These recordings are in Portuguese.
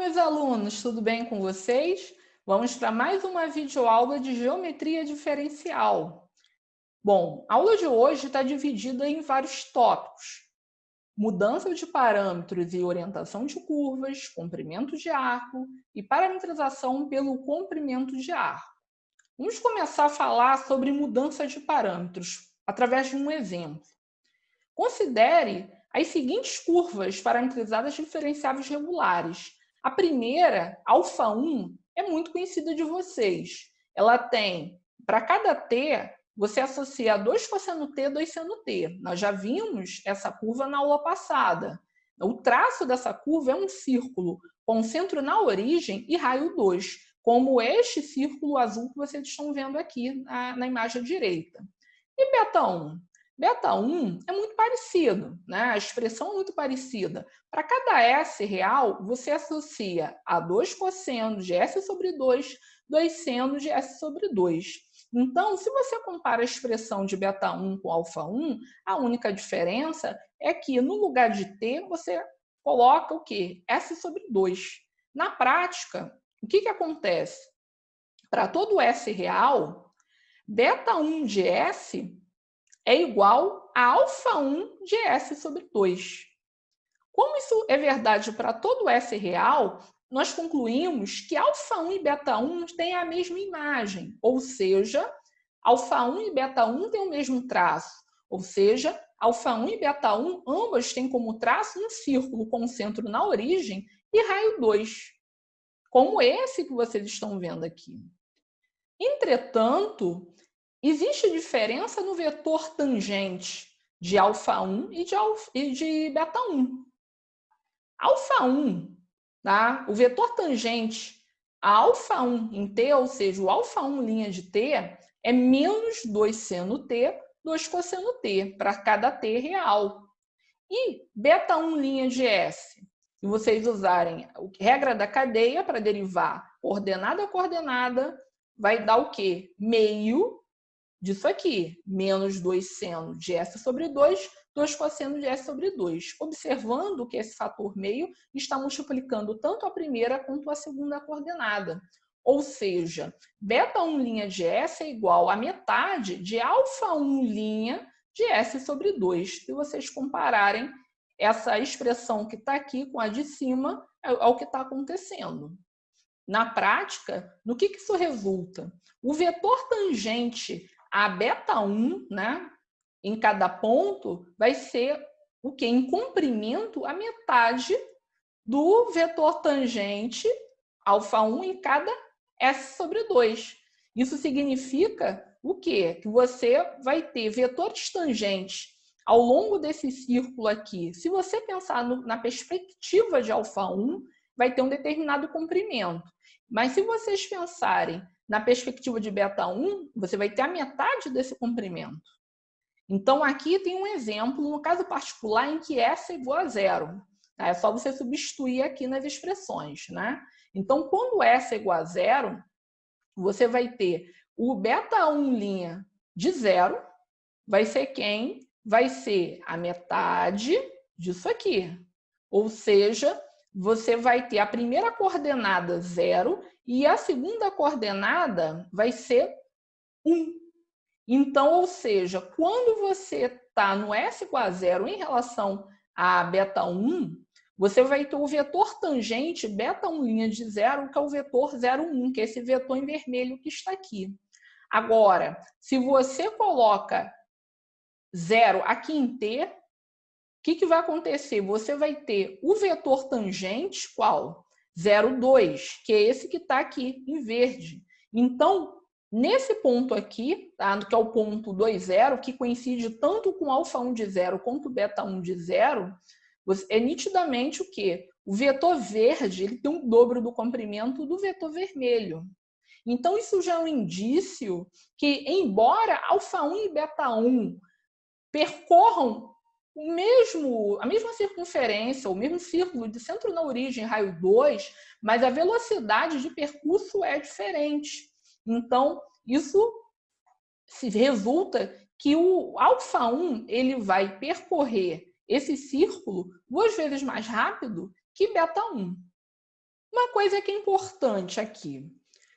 meus alunos, tudo bem com vocês? Vamos para mais uma videoaula de geometria diferencial. Bom, a aula de hoje está dividida em vários tópicos: mudança de parâmetros e orientação de curvas, comprimento de arco e parametrização pelo comprimento de arco. Vamos começar a falar sobre mudança de parâmetros através de um exemplo. Considere as seguintes curvas parametrizadas diferenciáveis regulares. A primeira, α1, é muito conhecida de vocês. Ela tem, para cada t, você associa 2 cosseno t, 2 seno t. Nós já vimos essa curva na aula passada. O traço dessa curva é um círculo com centro na origem e raio 2, como este círculo azul que vocês estão vendo aqui na imagem direita. E β1? Beta1 é muito parecido, né? A expressão é muito parecida. Para cada S real, você associa a 2 cossenos de S sobre 2, 2 senos de S sobre 2. Então, se você compara a expressão de beta1 com alfa1, a única diferença é que no lugar de t, você coloca o quê? S sobre 2. Na prática, o que acontece? Para todo S real, beta1 de S é igual a α1 de S sobre 2. Como isso é verdade para todo S real, nós concluímos que α1 e β1 têm a mesma imagem, ou seja, α1 e β1 têm o mesmo traço, ou seja, α1 e β1 ambas têm como traço um círculo com centro na origem e raio 2, como esse que vocês estão vendo aqui. Entretanto, existe diferença no vetor tangente de α1 e de β1. α1, tá? O vetor tangente a α1 em t, ou seja, o α1' de t, é menos 2 seno t, 2 cosseno t, para cada t real. E β1' de S, se vocês usarem a regra da cadeia para derivar coordenada a coordenada, vai dar o quê? Meio disso aqui, menos 2 seno de S sobre 2, 2 cosseno de S sobre 2. Observando que esse fator meio está multiplicando tanto a primeira quanto a segunda coordenada. Ou seja, β1' de S é igual a metade de α1' de S sobre 2. Se vocês compararem essa expressão que está aqui com a de cima, é o que está acontecendo. Na prática, no que isso resulta? O vetor tangente a β1, né, em cada ponto, vai ser o quê? Em comprimento, a metade do vetor tangente α1 em cada S sobre 2. Isso significa o quê? Que você vai ter vetores tangentes ao longo desse círculo aqui. Se você pensar na perspectiva de α1, vai ter um determinado comprimento. Mas se vocês pensarem na perspectiva de β1, você vai ter a metade desse comprimento. Então, aqui tem um exemplo, no caso particular, em que S é igual a zero. É só você substituir aqui nas expressões, né? Então, quando S é igual a zero, você vai ter o β1' de zero, vai ser quem? Vai ser a metade disso aqui. Ou seja, você vai ter a primeira coordenada 0 e a segunda coordenada vai ser 1. Então, ou seja, quando você está no S igual a 0 em relação a β1, você vai ter o vetor tangente β1' de 0, que é o vetor 0,1, que é esse vetor em vermelho que está aqui. Agora, se você coloca 0 aqui em t, o que vai acontecer? Você vai ter o vetor tangente, qual? 0,2, que é esse que está aqui em verde. Então, nesse ponto aqui, tá, que é o ponto 2,0, que coincide tanto com α1 de 0 quanto β1 de 0, é nitidamente o quê? O vetor verde ele tem o dobro do comprimento do vetor vermelho. Então, isso já é um indício que, embora α1 e β1 percorram a mesma circunferência, o mesmo círculo de centro na origem, raio 2, mas a velocidade de percurso é diferente. Então, isso resulta que o α1 ele vai percorrer esse círculo 2 vezes mais rápido que β1. Uma coisa que é importante aqui.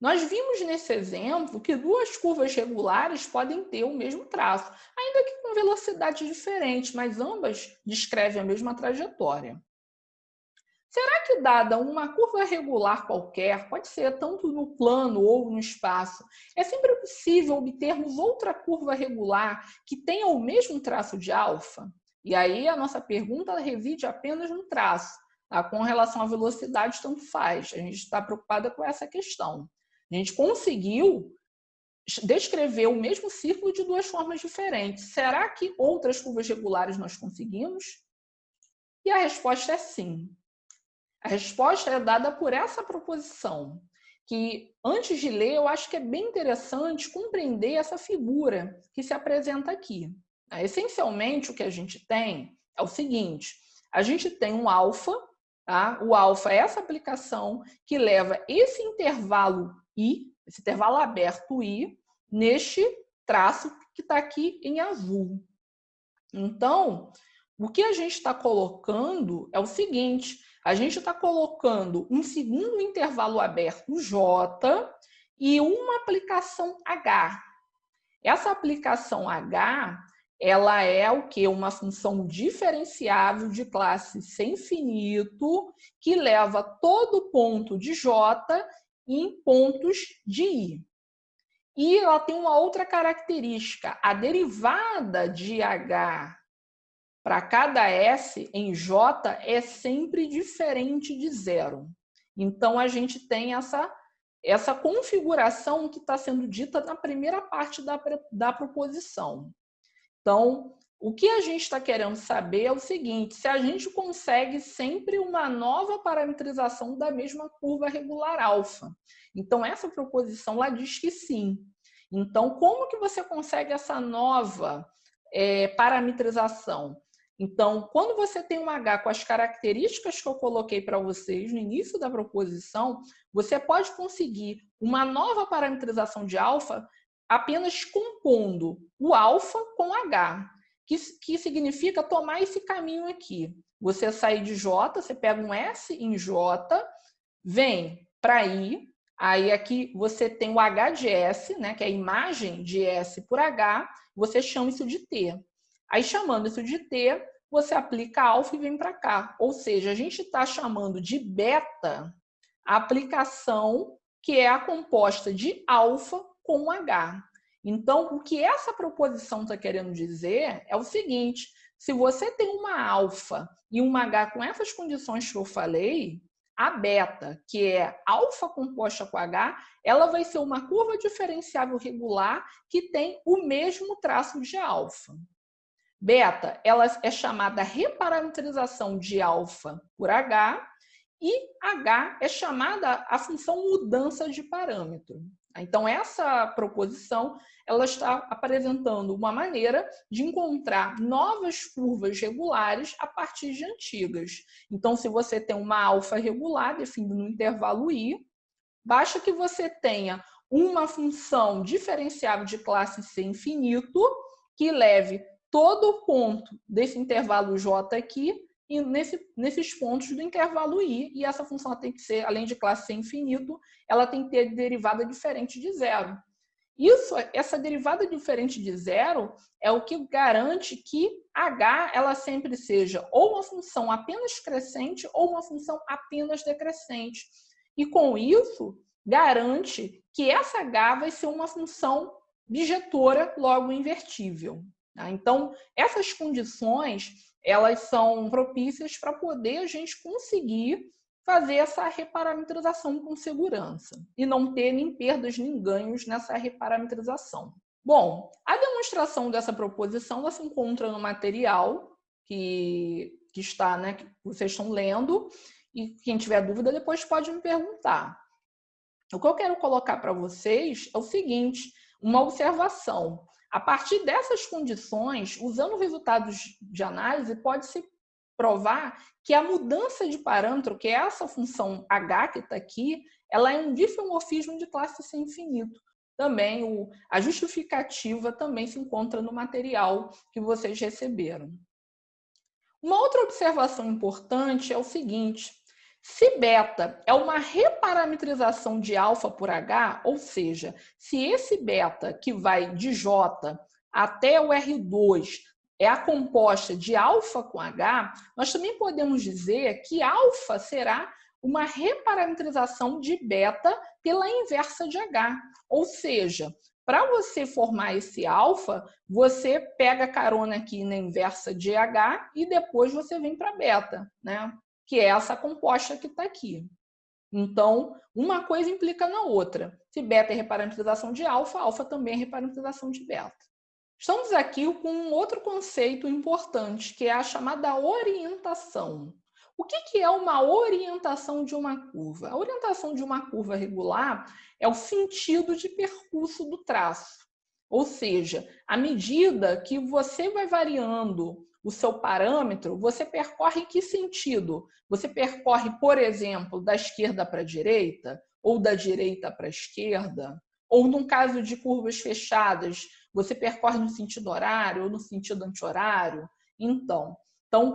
Nós vimos nesse exemplo que duas curvas regulares podem ter o mesmo traço, ainda que com velocidades diferentes, mas ambas descrevem a mesma trajetória. Será que, dada uma curva regular qualquer, pode ser tanto no plano ou no espaço, é sempre possível obtermos outra curva regular que tenha o mesmo traço de alfa? E aí a nossa pergunta reside apenas no traço. Tá? Com relação à velocidade, tanto faz. A gente está preocupada com essa questão. A gente conseguiu descrever o mesmo círculo de duas formas diferentes. Será que outras curvas regulares nós conseguimos? E a resposta é sim. A resposta é dada por essa proposição, que antes de ler, eu acho que é bem interessante compreender essa figura que se apresenta aqui. Essencialmente, o que a gente tem é o seguinte: a gente tem um alfa, tá? O alfa é essa aplicação que leva esse intervalo I, esse intervalo aberto I, neste traço que está aqui em azul. Então, o que a gente está colocando é o seguinte: a gente está colocando um segundo intervalo aberto J e uma aplicação H. Essa aplicação H, ela é o quê? Uma função diferenciável de classe sem infinito que leva todo ponto de J em pontos de I. E ela tem uma outra característica: a derivada de H para cada S em J é sempre diferente de zero. Então, a gente tem essa configuração que está sendo dita na primeira parte da proposição. Então, o que a gente está querendo saber é o seguinte: se a gente consegue sempre uma nova parametrização da mesma curva regular alfa. Então, essa proposição lá diz que sim. Então, como que você consegue essa nova parametrização? Então, quando você tem um H com as características que eu coloquei para vocês no início da proposição, você pode conseguir uma nova parametrização de alfa apenas compondo o alfa com H, que significa tomar esse caminho aqui. Você sair de J, você pega um S em J, vem para I, aí aqui você tem o H de S, né, que é a imagem de S por H, você chama isso de T. Aí, chamando isso de T, você aplica alfa e vem para cá. Ou seja, a gente está chamando de beta a aplicação que é a composta de alfa com H. Então, o que essa proposição está querendo dizer é o seguinte: se você tem uma alfa e uma H com essas condições que eu falei, a beta, que é alfa composta com H, ela vai ser uma curva diferenciável regular que tem o mesmo traço de alfa. Beta, ela é chamada reparametrização de alfa por H, e H é chamada a função mudança de parâmetro. Então, essa proposição ela está apresentando uma maneira de encontrar novas curvas regulares a partir de antigas. Então, se você tem uma alfa regular definida no intervalo I, basta que você tenha uma função diferenciável de classe C infinito que leve todo ponto desse intervalo J aqui e nesses pontos do intervalo I, e essa função tem que ser, além de classe C infinito, ela tem que ter derivada diferente de zero. Essa derivada diferente de zero é o que garante que H ela sempre seja ou uma função apenas crescente ou uma função apenas decrescente. E com isso, garante que essa H vai ser uma função bijetora logo invertível. Então, essas condições elas são propícias para poder a gente conseguir fazer essa reparametrização com segurança e não ter nem perdas nem ganhos nessa reparametrização. Bom, a demonstração dessa proposição ela se encontra no material que está, né, que vocês estão lendo, e quem tiver dúvida depois pode me perguntar. O que eu quero colocar para vocês é o seguinte: uma observação. A partir dessas condições, usando resultados de análise, pode-se provar que a mudança de parâmetro, que é essa função H que está aqui, ela é um diffeomorfismo de classe C infinito. Também a justificativa também se encontra no material que vocês receberam. Uma outra observação importante é o seguinte: Se beta é uma reparametrização de alfa por H, ou seja, se esse beta que vai de J até o R2 é a composta de alfa com H, nós também podemos dizer que alfa será uma reparametrização de beta pela inversa de H. Ou seja, para você formar esse alfa, você pega carona aqui na inversa de H e depois você vem para beta, né? Que é essa composta que está aqui. Então, uma coisa implica na outra. Se beta é reparametrização de alfa, alfa também é reparametrização de beta. Estamos aqui com um outro conceito importante, que é a chamada orientação. O que é uma orientação de uma curva? A orientação de uma curva regular é o sentido de percurso do traço. Ou seja, à medida que você vai variando o seu parâmetro, você percorre em que sentido? Você percorre, por exemplo, da esquerda para a direita, ou da direita para a esquerda, ou num caso de curvas fechadas, você percorre no sentido horário ou no sentido anti-horário? Então,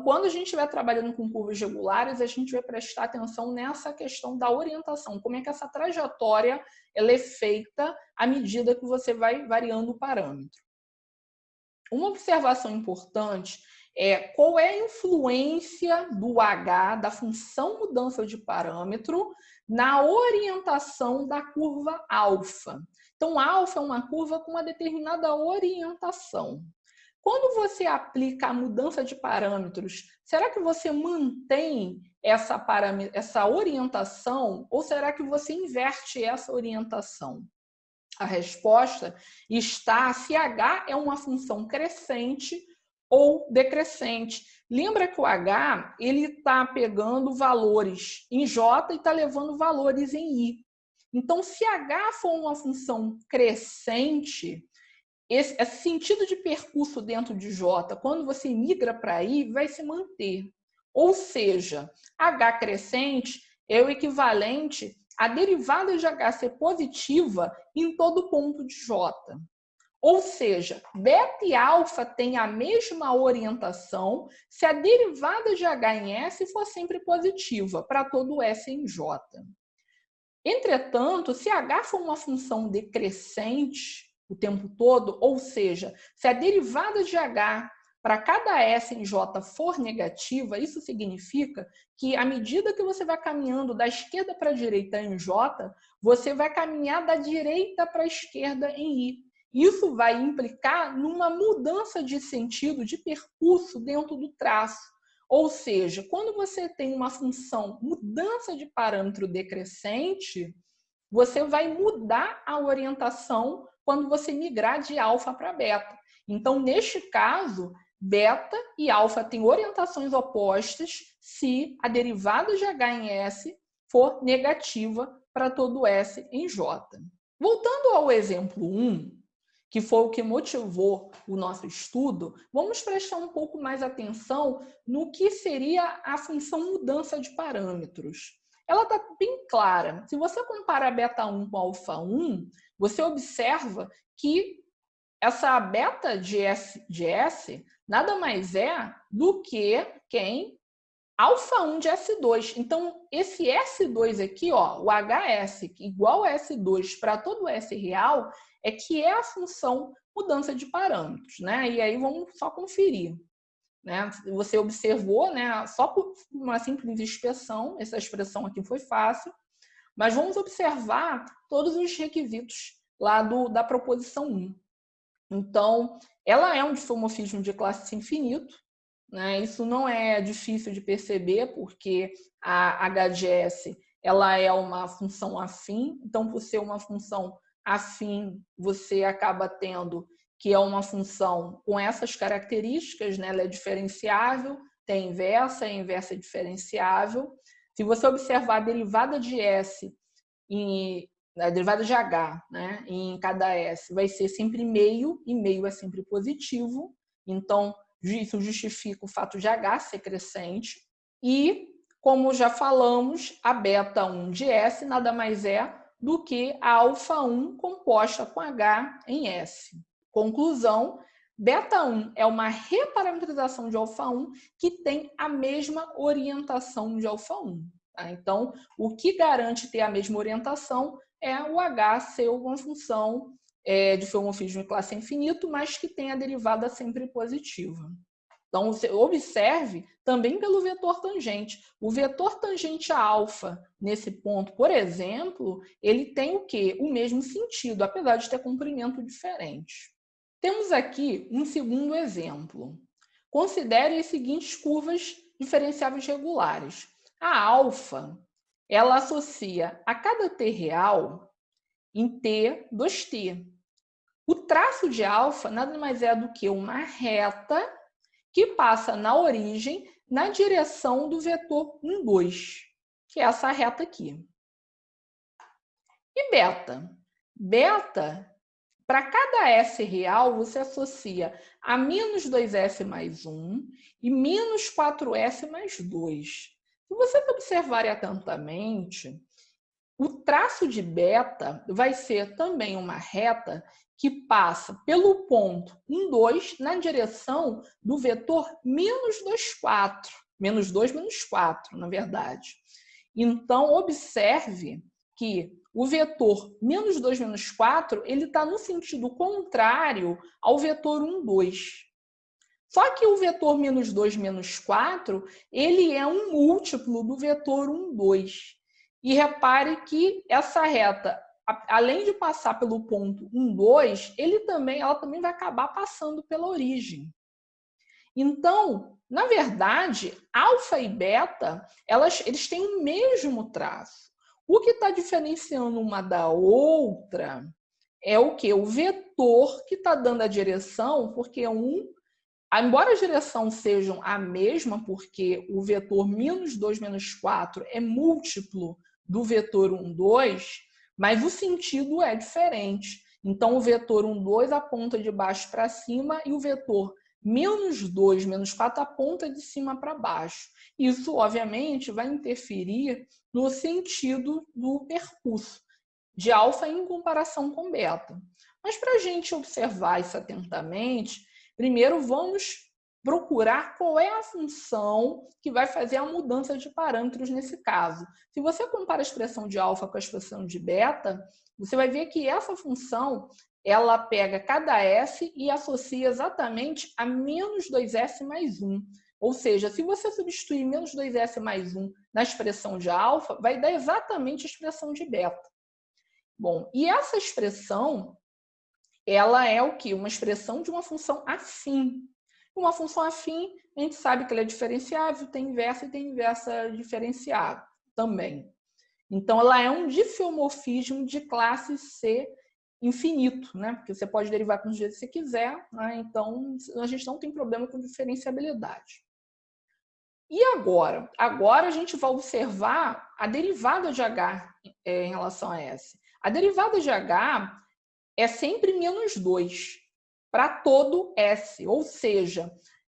quando a gente estiver trabalhando com curvas regulares, a gente vai prestar atenção nessa questão da orientação, como é que essa trajetória ela é feita à medida que você vai variando o parâmetro. Uma observação importante é qual é a influência do H, da função mudança de parâmetro, na orientação da curva alfa. Então, alfa é uma curva com uma determinada orientação. Quando você aplica a mudança de parâmetros, será que você mantém essa orientação ou será que você inverte essa orientação? A resposta está se H é uma função crescente ou decrescente. Lembra que o H ele está pegando valores em J e está levando valores em I. Então, se H for uma função crescente, esse sentido de percurso dentro de J, quando você migra para I, vai se manter. Ou seja, H crescente é o equivalente a derivada de H ser positiva em todo ponto de J. Ou seja, beta e alfa têm a mesma orientação se a derivada de H em S for sempre positiva para todo S em J. Entretanto, se H for uma função decrescente o tempo todo, ou seja, se a derivada de H para cada S em J for negativa, isso significa que à medida que você vai caminhando da esquerda para a direita em J, você vai caminhar da direita para a esquerda em I. Isso vai implicar numa mudança de sentido, de percurso dentro do traço. Ou seja, quando você tem uma função mudança de parâmetro decrescente, você vai mudar a orientação quando você migrar de alfa para beta. Então, neste caso, beta e alfa têm orientações opostas se a derivada de H em S for negativa para todo S em J. Voltando ao exemplo 1, que foi o que motivou o nosso estudo, vamos prestar um pouco mais atenção no que seria a função mudança de parâmetros. Ela está bem clara. Se você compara beta 1 com alfa 1, você observa que essa beta de S nada mais é do que quem? Alfa 1 de S2. Então, esse S2 aqui, ó, o HS igual a S2 para todo S real, é que é a função mudança de parâmetros, né? E aí vamos só conferir. Né? Você observou, né? Só por uma simples inspeção, essa expressão aqui foi fácil, mas vamos observar todos os requisitos lá da proposição 1. Então, ela é um difeomorfismo de classe infinito, né? Isso não é difícil de perceber, porque a HGS ela é uma função afim, então, por ser uma função afim, você acaba tendo que é uma função com essas características, né? Ela é diferenciável, tem inversa, a inversa é diferenciável. Se você observar a derivada de S, a derivada de H, né? Em cada S, vai ser sempre meio, e meio é sempre positivo. Então, isso justifica o fato de H ser crescente. E, como já falamos, a beta 1 de S nada mais é do que a alfa 1 composta com H em S. Conclusão, beta 1 é uma reparametrização de alfa 1 que tem a mesma orientação de alfa 1. Tá? Então, o que garante ter a mesma orientação é o H ser uma função de filomorfismo em classe infinito, mas que tem a derivada sempre positiva. Então, você observe também pelo vetor tangente. O vetor tangente a alfa, nesse ponto, por exemplo, ele tem o quê? O mesmo sentido, apesar de ter comprimento diferente. Temos aqui um segundo exemplo. Considere as seguintes curvas diferenciáveis regulares. A alfa, ela associa a cada t real em t 2t. O traço de alfa nada mais é do que uma reta que passa na origem na direção do vetor 1, 2, que é essa reta aqui. E beta? Beta, para cada s real, você associa a menos 2s mais 1 e menos 4s mais 2. Se vocês observarem atentamente, o traço de beta vai ser também uma reta que passa pelo ponto 1, 2 na direção do vetor menos 2, 4. Menos 2, menos 4, na verdade. Então, observe que o vetor menos 2, menos 4, ele está no sentido contrário ao vetor 1, 2. Só que o vetor menos 2, menos 4, ele é um múltiplo do vetor 1, 2. E repare que essa reta, além de passar pelo ponto 1, 2, ela também vai acabar passando pela origem. Então, na verdade, alfa e beta, eles têm o mesmo traço. O que está diferenciando uma da outra é o quê? O vetor que está dando a direção, porque embora a direção sejam a mesma, porque o vetor menos 2, menos 4 é múltiplo do vetor 1, 2, mas o sentido é diferente. Então, o vetor 1, 2 aponta de baixo para cima e o vetor menos 2, menos 4 aponta de cima para baixo. Isso, obviamente, vai interferir no sentido do percurso de alfa em comparação com beta. Mas para a gente observar isso atentamente, primeiro vamos procurar qual é a função que vai fazer a mudança de parâmetros nesse caso. Se você compara a expressão de alfa com a expressão de beta, você vai ver que essa função ela pega cada s e associa exatamente a menos 2s mais 1. Ou seja, se você substituir menos 2s mais 1 na expressão de alfa, vai dar exatamente a expressão de beta. Bom, e essa expressão, ela é o quê? Uma expressão de uma função afim. Uma função afim, a gente sabe que ela é diferenciável, tem inversa e tem inversa diferenciável também. Então, ela é um diffeomorfismo de classe C infinito, né? Porque você pode derivar com o jeito que você quiser, né? Então, a gente não tem problema com diferenciabilidade. E agora? Agora a gente vai observar a derivada de H em relação a S. A derivada de H é sempre menos 2 para todo S, ou seja,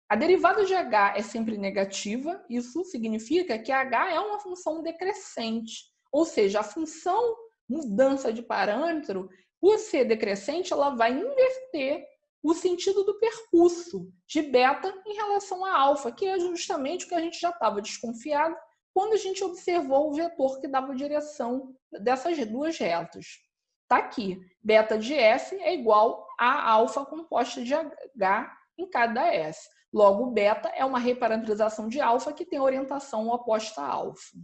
a derivada de H é sempre negativa, isso significa que H é uma função decrescente, ou seja, a função mudança de parâmetro, por ser decrescente, ela vai inverter o sentido do percurso de beta em relação a alfa, que é justamente o que a gente já estava desconfiado quando a gente observou o vetor que dava a direção dessas duas retas. Está aqui, beta de S é igual a alfa composta de H em cada S. Logo, beta é uma reparametrização de alfa que tem orientação oposta a alfa.